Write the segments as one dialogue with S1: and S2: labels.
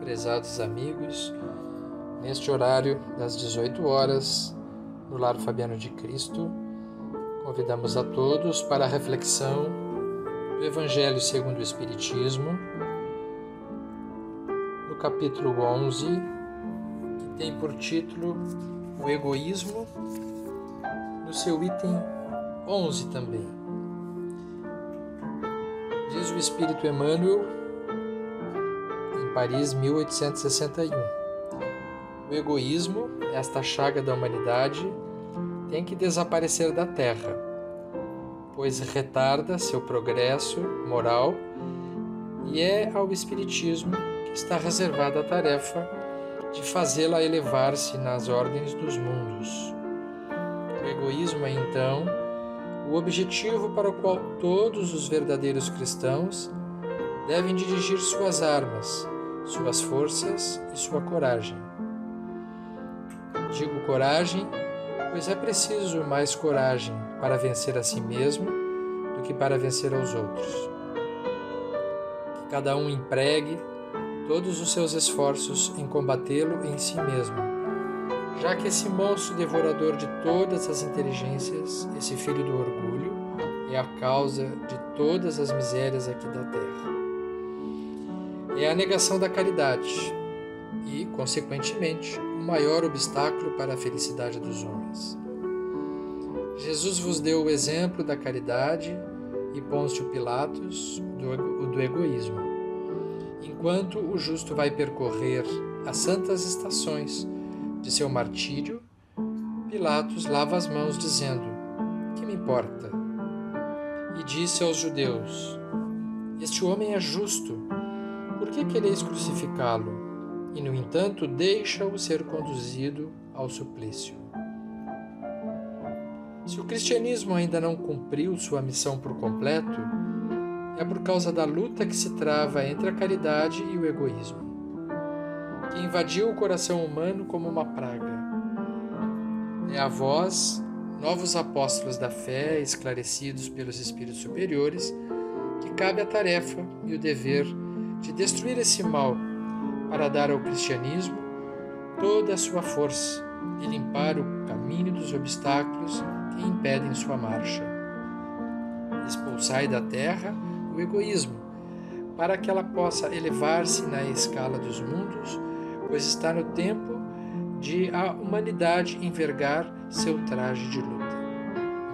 S1: Prezados amigos, neste horário das 18 horas, no Lar Fabiano de Cristo, convidamos a todos para a reflexão do Evangelho segundo o Espiritismo, no capítulo 11, que tem por título o egoísmo, no seu item 11 também. Diz o Espírito Emmanuel, Paris, 1861. O egoísmo, esta chaga da humanidade, tem que desaparecer da terra, pois retarda seu progresso moral e é ao Espiritismo que está reservada a tarefa de fazê-la elevar-se nas ordens dos mundos. O egoísmo é, então, o objetivo para o qual todos os verdadeiros cristãos devem dirigir suas armas, suas forças e sua coragem. Digo coragem, pois é preciso mais coragem para vencer a si mesmo do que para vencer aos outros. Que cada um empregue todos os seus esforços em combatê-lo em si mesmo, já que esse monstro devorador de todas as inteligências, esse filho do orgulho, é a causa de todas as misérias aqui da terra. É a negação da caridade e, consequentemente, o maior obstáculo para a felicidade dos homens. Jesus vos deu o exemplo da caridade e Pôncio Pilatos do egoísmo. Enquanto o justo vai percorrer as santas estações de seu martírio, Pilatos lava as mãos dizendo: "Que me importa?" E disse aos judeus: "Este homem é justo. Por que quereis crucificá-lo?" E, no entanto, deixa-o ser conduzido ao suplício. Se o cristianismo ainda não cumpriu sua missão por completo, é por causa da luta que se trava entre a caridade e o egoísmo, que invadiu o coração humano como uma praga. É a vós, novos apóstolos da fé, esclarecidos pelos espíritos superiores, que cabe a tarefa e o dever de destruir esse mal para dar ao cristianismo toda a sua força e limpar o caminho dos obstáculos que impedem sua marcha. Expulsai da terra o egoísmo, para que ela possa elevar-se na escala dos mundos, pois está no tempo de a humanidade envergar seu traje de luta.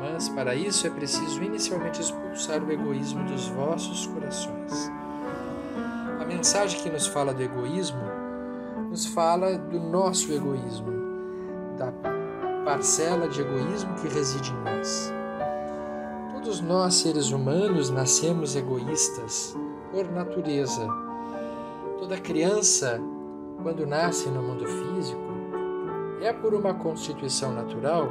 S1: Mas para isso é preciso inicialmente expulsar o egoísmo dos vossos corações. A mensagem que nos fala do egoísmo, nos fala do nosso egoísmo, da parcela de egoísmo que reside em nós. Todos nós, seres humanos, nascemos egoístas por natureza. Toda criança, quando nasce no mundo físico, é por uma constituição natural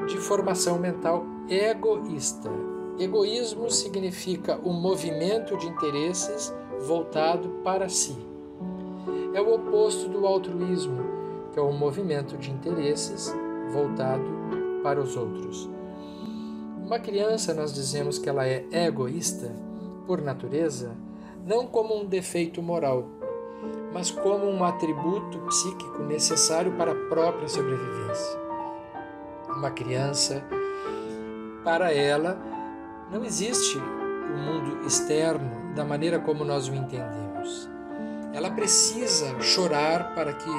S1: de formação mental egoísta. Egoísmo significa o movimento de interesses voltado para si. É o oposto do altruísmo, que é o movimento de interesses voltado para os outros. Uma criança, nós dizemos que ela é egoísta por natureza, não como um defeito moral, mas como um atributo psíquico necessário para a própria sobrevivência. Uma criança, para ela, não existe o mundo externo da maneira como nós o entendemos. Ela precisa chorar para que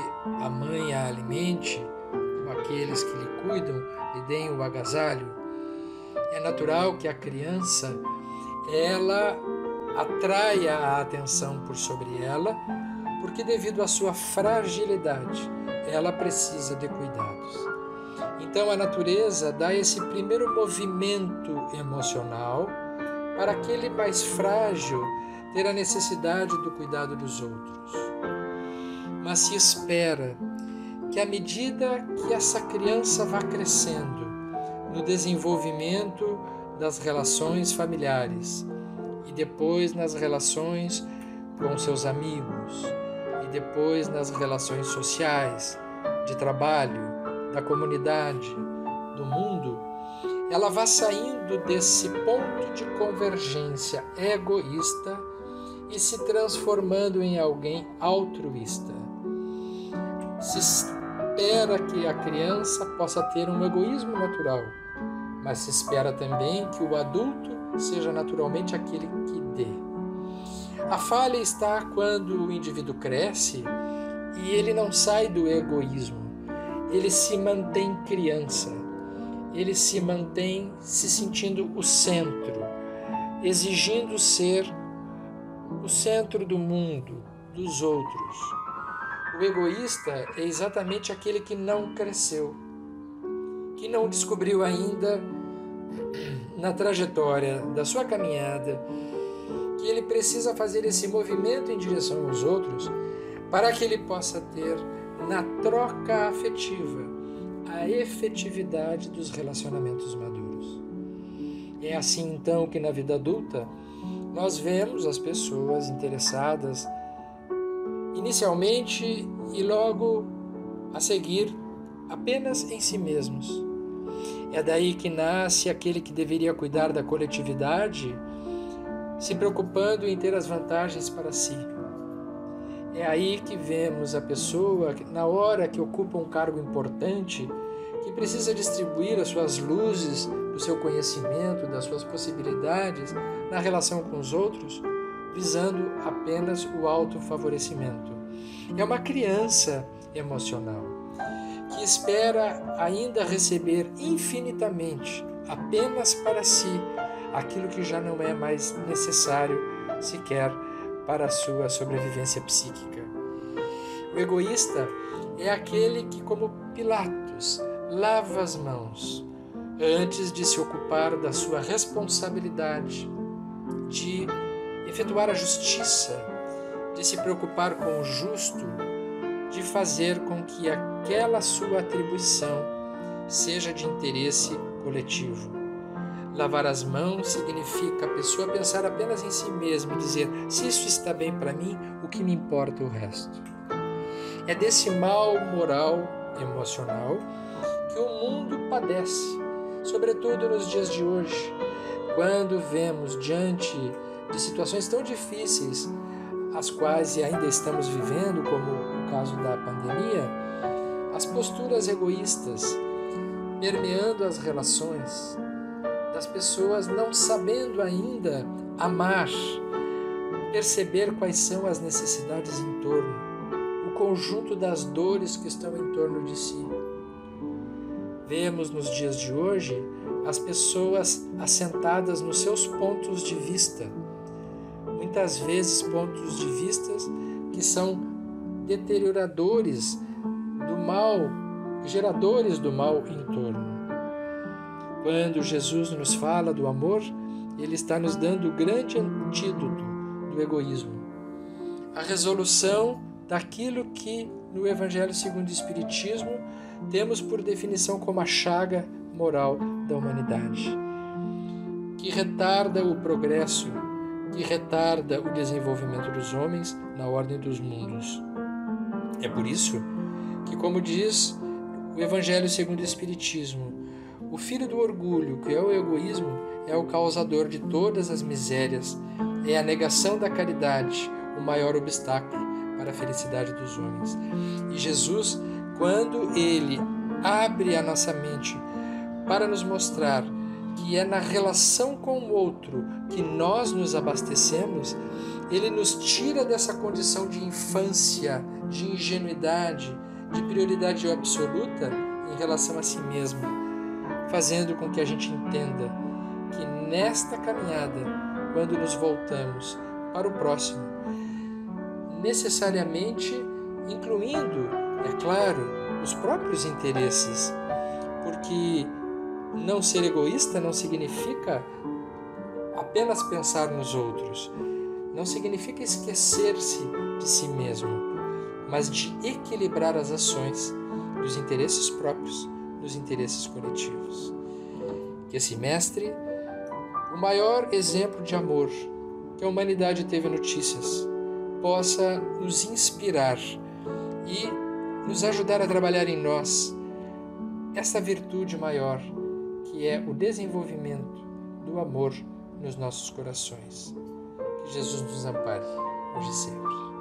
S1: a mãe a alimente, ou aqueles que lhe cuidam lhe deem o agasalho. É natural que a criança, ela atraia a atenção por sobre ela, porque devido à sua fragilidade, ela precisa de cuidados. Então a natureza dá esse primeiro movimento emocional para aquele mais frágil ter a necessidade do cuidado dos outros. Mas se espera que à medida que essa criança vá crescendo no desenvolvimento das relações familiares e depois nas relações com seus amigos e depois nas relações sociais, de trabalho, da comunidade, do mundo, ela vai saindo desse ponto de convergência egoísta e se transformando em alguém altruísta. Se espera que a criança possa ter um egoísmo natural, mas se espera também que o adulto seja naturalmente aquele que dê. A falha está quando o indivíduo cresce e ele não sai do egoísmo, ele se mantém criança, ele se mantém se sentindo o centro, exigindo ser o centro do mundo, dos outros. O egoísta é exatamente aquele que não cresceu, que não descobriu ainda na trajetória da sua caminhada que ele precisa fazer esse movimento em direção aos outros para que ele possa ter na troca afetiva a efetividade dos relacionamentos maduros. É assim então que na vida adulta nós vemos as pessoas interessadas inicialmente e logo a seguir apenas em si mesmos. É daí que nasce aquele que deveria cuidar da coletividade, se preocupando em ter as vantagens para si. É aí que vemos a pessoa, na hora que ocupa um cargo importante, que precisa distribuir as suas luzes, do seu conhecimento, das suas possibilidades na relação com os outros, visando apenas o autofavorecimento. É uma criança emocional que espera ainda receber infinitamente, apenas para si, aquilo que já não é mais necessário sequer para a sua sobrevivência psíquica. O egoísta é aquele que, como Pilatos, lava as mãos antes de se ocupar da sua responsabilidade de efetuar a justiça, de se preocupar com o justo, de fazer com que aquela sua atribuição seja de interesse coletivo. Lavar as mãos significa a pessoa pensar apenas em si mesma e dizer: se isso está bem para mim, o que me importa o resto? É desse mal moral, emocional, que o mundo padece, sobretudo nos dias de hoje, quando vemos diante de situações tão difíceis, as quais ainda estamos vivendo, como o caso da pandemia, as posturas egoístas permeando as relações, das pessoas não sabendo ainda amar, perceber quais são as necessidades em torno, o conjunto das dores que estão em torno de si. Vemos nos dias de hoje as pessoas assentadas nos seus pontos de vista, muitas vezes pontos de vista que são deterioradores do mal, geradores do mal em torno. Quando Jesus nos fala do amor, Ele está nos dando o grande antídoto do egoísmo, a resolução daquilo que no Evangelho segundo o Espiritismo temos por definição como a chaga moral da humanidade, que retarda o progresso, que retarda o desenvolvimento dos homens na ordem dos mundos. É por isso que, como diz o Evangelho segundo o Espiritismo, o filho do orgulho, que é o egoísmo, é o causador de todas as misérias, é a negação da caridade, o maior obstáculo para a felicidade dos homens. E Jesus, quando Ele abre a nossa mente para nos mostrar que é na relação com o outro que nós nos abastecemos, Ele nos tira dessa condição de infância, de ingenuidade, de prioridade absoluta em relação a si mesmo, fazendo com que a gente entenda que nesta caminhada, quando nos voltamos para o próximo, necessariamente incluindo, é claro, os próprios interesses, porque não ser egoísta não significa apenas pensar nos outros, não significa esquecer-se de si mesmo, mas de equilibrar as ações dos interesses próprios, dos interesses coletivos. Que esse mestre, o maior exemplo de amor que a humanidade teve notícias, possa nos inspirar e nos ajudar a trabalhar em nós essa virtude maior, que é o desenvolvimento do amor nos nossos corações. Que Jesus nos ampare, hoje e sempre.